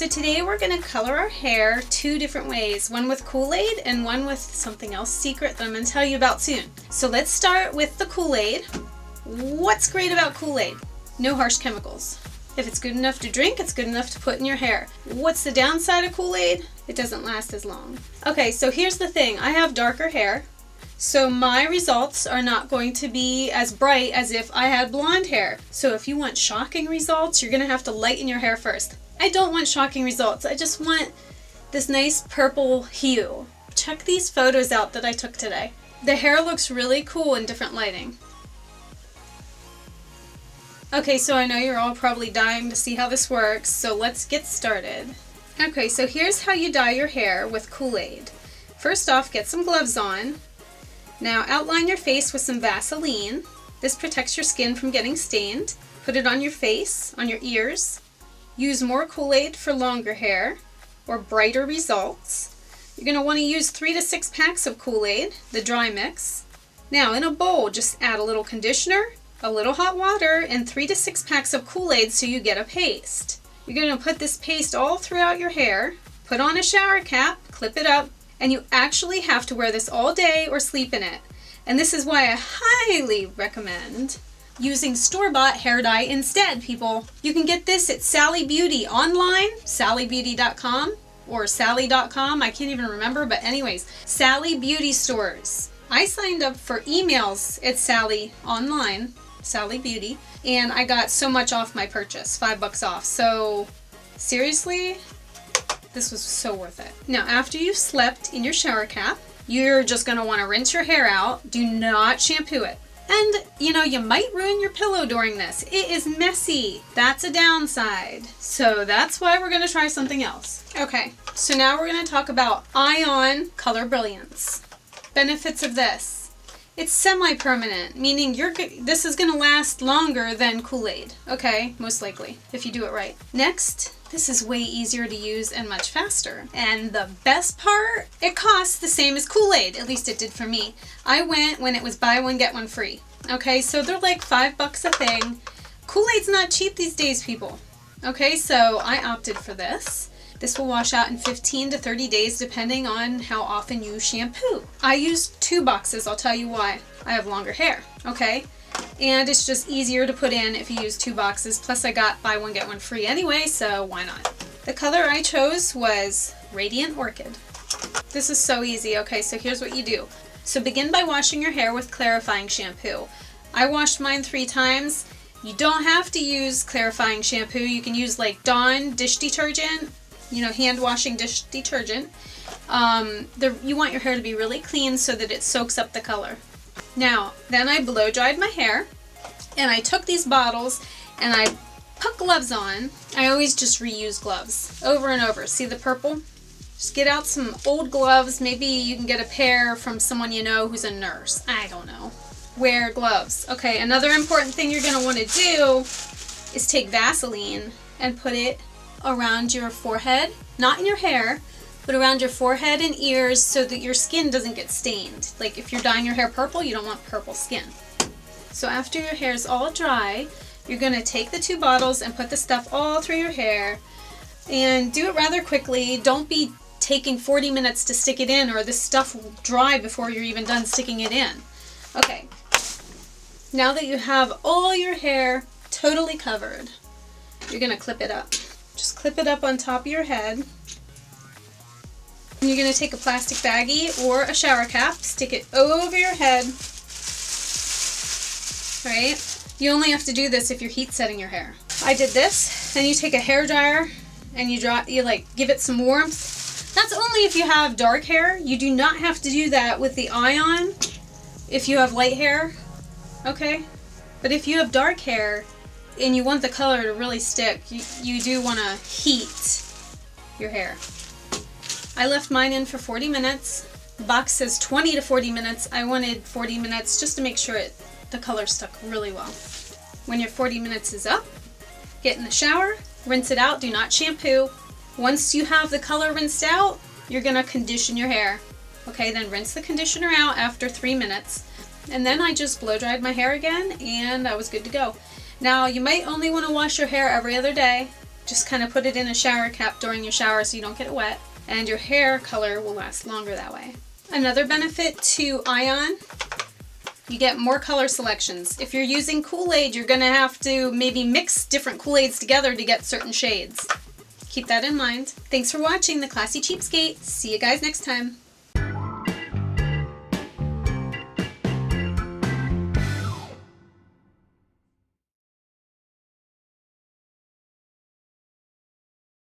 So today we're going to color our hair two different ways, one with Kool Aid and one with something else secret that I'm going to tell you about soon. So let's start with the Kool Aid. What's great about Kool Aid? No harsh chemicals. If it's good enough to drink, it's good enough to put in your hair. What's the downside of Kool Aid? It doesn't last as long. Okay, so here's the thing. I have darker hair, so my results are not going to be as bright as if I had blonde hair. So if you want shocking results, you're going to have to lighten your hair first. I don't want shocking results. I just want this nice purple hue. Check these photos out that I took today. The hair looks really cool in different lighting. Okay, so I know you're all probably dying to see how this works, so let's get started. Okay, so here's how you dye your hair with Kool Aid. First off, get some gloves on. Now outline your face with some Vaseline. This protects your skin from getting stained. Put it on your face, on your ears. Use more Kool Aid for longer hair or brighter results. You're going to want to use 3 to 6 packs of Kool Aid, the dry mix. Now in a bowl, just add a little conditioner, a little hot water, and 3 to 6 packs of Kool Aid so you get a paste. You're going to put this paste all throughout your hair, put on a shower cap, clip it up, and you actually have to wear this all day or sleep in it. And this is why I highly recommend using store-bought hair dye instead, people. You can get this at Sally Beauty online, sallybeauty.com or sally.com, I can't even remember, but anyways, Sally Beauty stores. I signed up for emails at Sally online, Sally Beauty, and I got so much off my purchase, $5 off. So seriously, this was so worth it. Now after you've slept in your shower cap, you're just going to want to rinse your hair out. Do not shampoo it. And, you know, you might ruin your pillow during this. It is messy. That's a downside. So that's why we're going to try something else. Okay, so now we're going to talk about Ion Color Brilliance. Benefits of this. It's semi-permanent, meaning this is going to last longer than Kool Aid. Okay, most likely, if you do it right. Next, this is way easier to use and much faster. And the best part, it costs the same as Kool Aid. At least it did for me. I went when it was buy one, get one free. Okay, so they're like $5 a thing. Kool Aid's not cheap these days, people. Okay, so I opted for this. This will wash out in 15 to 30 days depending on how often you shampoo. I used 2 boxes, I'll tell you why. I have longer hair, okay? And it's just easier to put in if you use 2 boxes. Plus I got buy one, get one free anyway, so why not? The color I chose was Radiant Orchid. This is so easy. Okay, so here's what you do. So begin by washing your hair with clarifying shampoo. I washed mine 3 times. You don't have to use clarifying shampoo. You can use like Dawn dish detergent, you know, hand washing dish detergent. You want your hair to be really clean so that it soaks up the color. Now, then I blow dried my hair, and I took these bottles and I put gloves on. I always just reuse gloves over and over. See the purple? Just get out some old gloves. Maybe you can get a pair from someone you know who's a nurse. I don't know. Wear gloves. Okay, another important thing you're going to want to do is take Vaseline and put it around your forehead, not in your hair, but around your forehead and ears so that your skin doesn't get stained. Like if you're dyeing your hair purple, you don't want purple skin. So after your hair's all dry, you're going to take the 2 bottles and put the stuff all through your hair and do it rather quickly. Don't be taking 40 minutes to stick it in or this stuff will dry before you're even done sticking it in. Okay, now that you have all your hair totally covered, you're going to clip it up. Just clip it up on top of your head. And you're going to take a plastic baggie or a shower cap, stick it over your head. Right? You only have to do this if you're heat setting your hair. I did this. Then you take a hair dryer and you give it some warmth. That's only if you have dark hair. You do not have to do that with the Ion if you have light hair. Okay? But if you have dark hair and you want the color to really stick, you do want to heat your hair. I left mine in for 40 minutes. The box says 20 to 40 minutes. I wanted 40 minutes just to make sure the color stuck really well. When your 40 minutes is up, get in the shower, rinse it out, do not shampoo. Once you have the color rinsed out, you're gonna condition your hair. Okay, then rinse the conditioner out after 3 minutes. And then I just blow dried my hair again and I was good to go. Now you might only want to wash your hair every other day. Just kind of put it in a shower cap during your shower so you don't get it wet. And your hair color will last longer that way. Another benefit to Ion, you get more color selections. If you're using Kool Aid, you're gonna have to maybe mix different Kool Aids together to get certain shades. Keep that in mind. Thanks for watching The Classy Cheapskate. See you guys next time.